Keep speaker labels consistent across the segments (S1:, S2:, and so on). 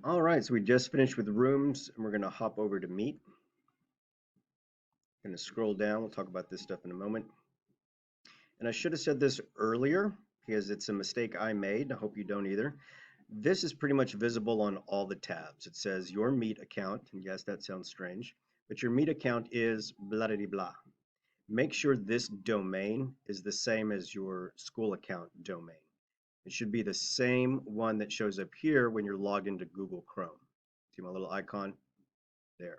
S1: All right, so we just finished with rooms and we're going to hop over to Meet. Going to scroll down. We'll talk about this stuff in a moment. And I should have said this earlier because it's a mistake I made. I hope you don't either. This is pretty much visible on all the tabs. It says your Meet account, and yes, that sounds strange, but your Meet account is blah blah blah. Make sure this domain is the same as your school account domain. It should be the same one that shows up here when you're logged into Google Chrome. See my little icon there.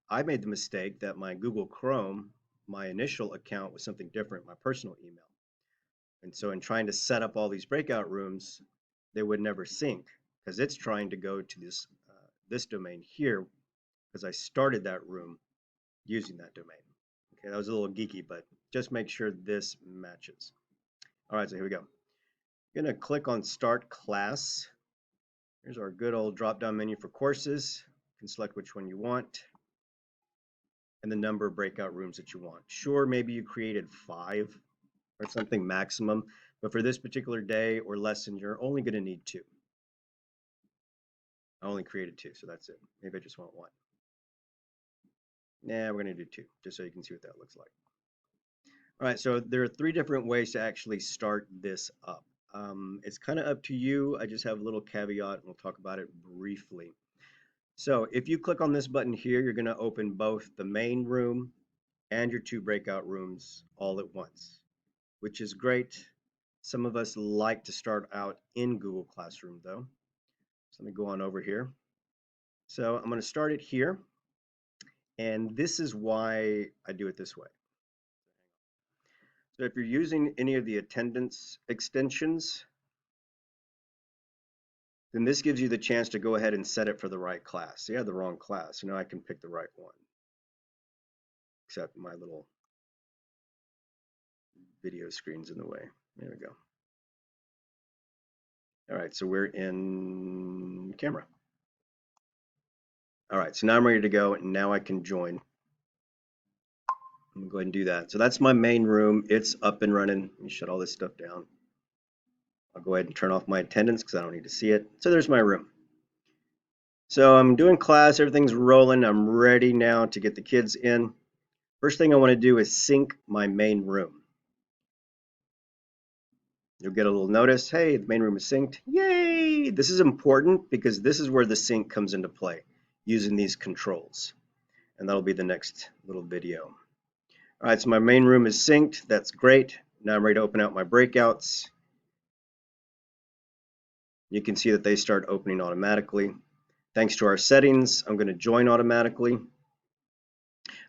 S1: I made the mistake that my Google Chrome, my initial account was something different, my personal email. And so in trying to set up all these breakout rooms, they would never sync because it's trying to go to this domain here because I started that room using that domain. Okay, that was a little geeky, but just make sure this matches. All right, so here we go. I'm going to click on Start Class. Here's our good old drop-down menu for courses. You can select which one you want and the number of breakout rooms that you want. Sure, maybe you created 5 or something maximum, but for this particular day or lesson, you're only going to need 2. I only created 2, so that's it. Maybe I just want 1. Nah, we're going to do 2, just so you can see what that looks like. All right, so there are 3 different ways to actually start this up. It's kind of up to you. I just have a little caveat, and we'll talk about it briefly. So if you click on this button here, you're going to open both the main room and your 2 breakout rooms all at once, which is great. Some of us like to start out in Google Classroom though. So let me go on over here. So I'm going to start it here. And this is why I do it this way. So if you're using any of the attendance extensions, then this gives you the chance to go ahead and set it for the right class. So you had the wrong class, so now I can pick the right one. Except my little video screen's in the way. There we go. All right, so we're in camera. All right, so now I'm ready to go, and now I can join. I'm gonna go ahead and do that. So that's my main room. It's up and running. Let me shut all this stuff down. I'll go ahead and turn off my attendance because I don't need to see it. So there's my room. So I'm doing class, everything's rolling. I'm ready now to get the kids in. First thing I want to do is sync my main room. You'll get a little notice, hey, the main room is synced. Yay! This is important because this is where the sync comes into play, using these controls. And that'll be the next little video. All right, so my main room is synced. That's great. Now I'm ready to open out my breakouts. You can see that they start opening automatically. Thanks to our settings, I'm going to join automatically.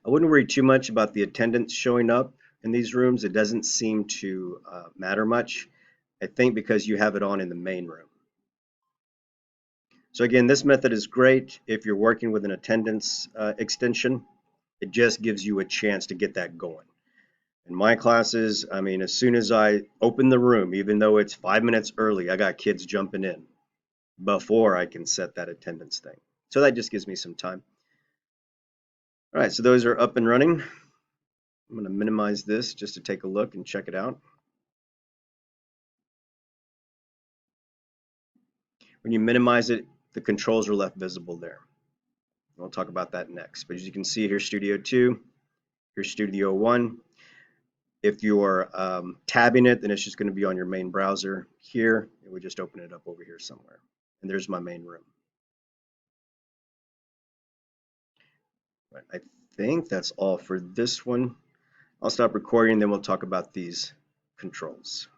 S1: I wouldn't worry too much about the attendance showing up in these rooms. It doesn't seem to matter much, I think, because you have it on in the main room. So again, this method is great if you're working with an attendance extension. It just gives you a chance to get that going. In my classes, I mean, as soon as I open the room, even though it's 5 minutes early, I got kids jumping in before I can set that attendance thing. So that just gives me some time. All right, so those are up and running. I'm going to minimize this just to take a look and check it out. When you minimize it, the controls are left visible there. We'll talk about that next. But as you can see, here's Studio 2, here's Studio 1. If you're tabbing it, then it's just going to be on your main browser here. It would just open it up over here somewhere. And there's my main room. Right, I think that's all for this one. I'll stop recording, then we'll talk about these controls.